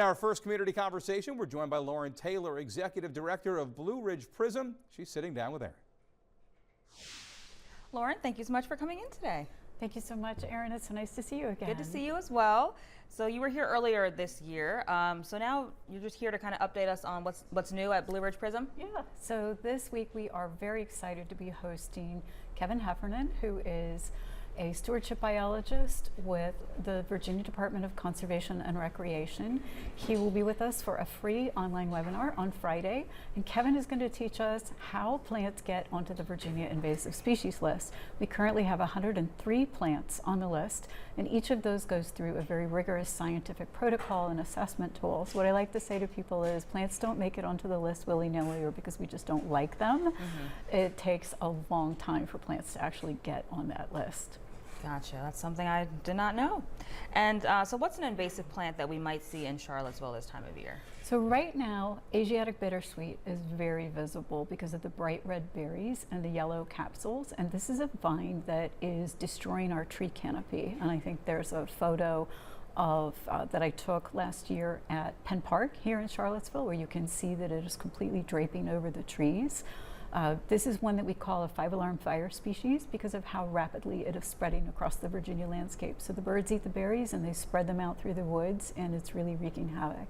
In our first community conversation, we're joined by Lauren Taylor, Executive Director of Blue Ridge PRISM. She's sitting down with Erin. Lauren, thank you so much for coming in today. Thank you so much, Erin. It's so nice to see you again. Good to see you as well. So you were here earlier this year. So now you're just here to kind of update us on what's new at Blue Ridge PRISM. Yeah. So this week we are very excited to be hosting Kevin Heffernan, who is a stewardship biologist with the Virginia Department of Conservation and Recreation. He will be with us for a free online webinar on Friday, and Kevin is going to teach us how plants get onto the Virginia invasive species list. We currently have 103 plants on the list, and each of those goes through a very rigorous scientific protocol and assessment tools. What I like to say to people is plants don't make it onto the list willy-nilly or because we just don't like them. It takes a long time for plants to actually get on that list. Gotcha. That's something I did not know. And so what's an invasive plant that we might see in Charlottesville this time of year? So right now, Asiatic bittersweet is very visible because of the bright red berries and the yellow capsules. And this is a vine that is destroying our tree canopy. And I think there's a photo of that I took last year at Penn Park here in Charlottesville, where you can see that it is completely draping over the trees. This is one that we call a 5-alarm fire species because of how rapidly it is spreading across the Virginia landscape. So the birds eat the berries and they spread them out through the woods, and it's really wreaking havoc.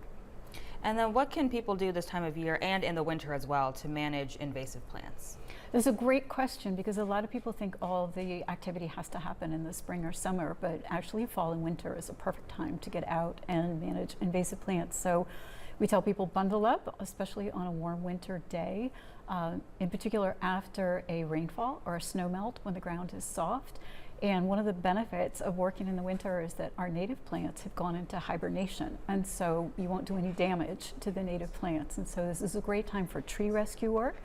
And then what can people do this time of year and in the winter as well to manage invasive plants? That's a great question because a lot of people think all of the activity has to happen in the spring or summer, but actually fall and winter is a perfect time to get out and manage invasive plants. So we tell people bundle up, especially on a warm winter day, in particular after a rainfall or a snow melt when the ground is soft. And one of the benefits of working in the winter is that our native plants have gone into hibernation, and so you won't do any damage to the native plants. And so this is a great time for tree rescue work,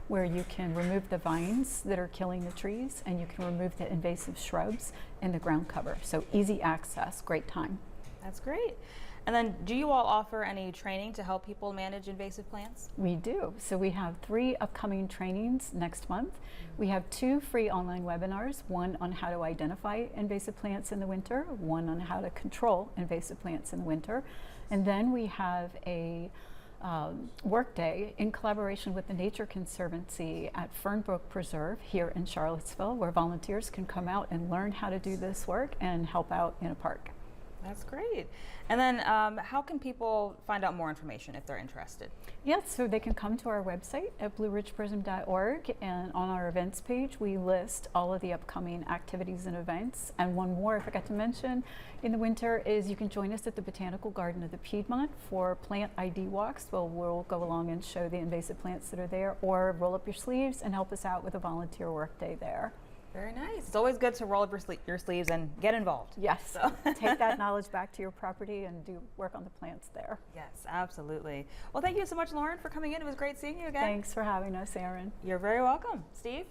where you can remove the vines that are killing the trees and you can remove the invasive shrubs in the ground cover. So easy access, great time. That's great. And then do you all offer any training to help people manage invasive plants? We do. So we have 3 upcoming trainings next month. We have 2 free online webinars, one on how to identify invasive plants in the winter, one on how to control invasive plants in the winter. And then we have a workday in collaboration with the Nature Conservancy at Fernbrook Preserve here in Charlottesville, where volunteers can come out and learn how to do this work and help out in a park. That's great. And then how can people find out more information if they're interested? Yes, so they can come to our website at blueridgeprism.org, and on our events page we list all of the upcoming activities and events. And one more I forgot to mention in the winter is you can join us at the Botanical Garden of the Piedmont for plant ID walks. Well, we'll go along and show the invasive plants that are there, or roll up your sleeves and help us out with a volunteer work day there. Very nice. It's always good to roll up your sleeves and get involved. Yes, so. Take that knowledge back to your property and do work on the plants there. Yes, absolutely. Well, thank you so much, Lauren, for coming in. It was great seeing you again. Thanks for having us, Erin. You're very welcome. Steve?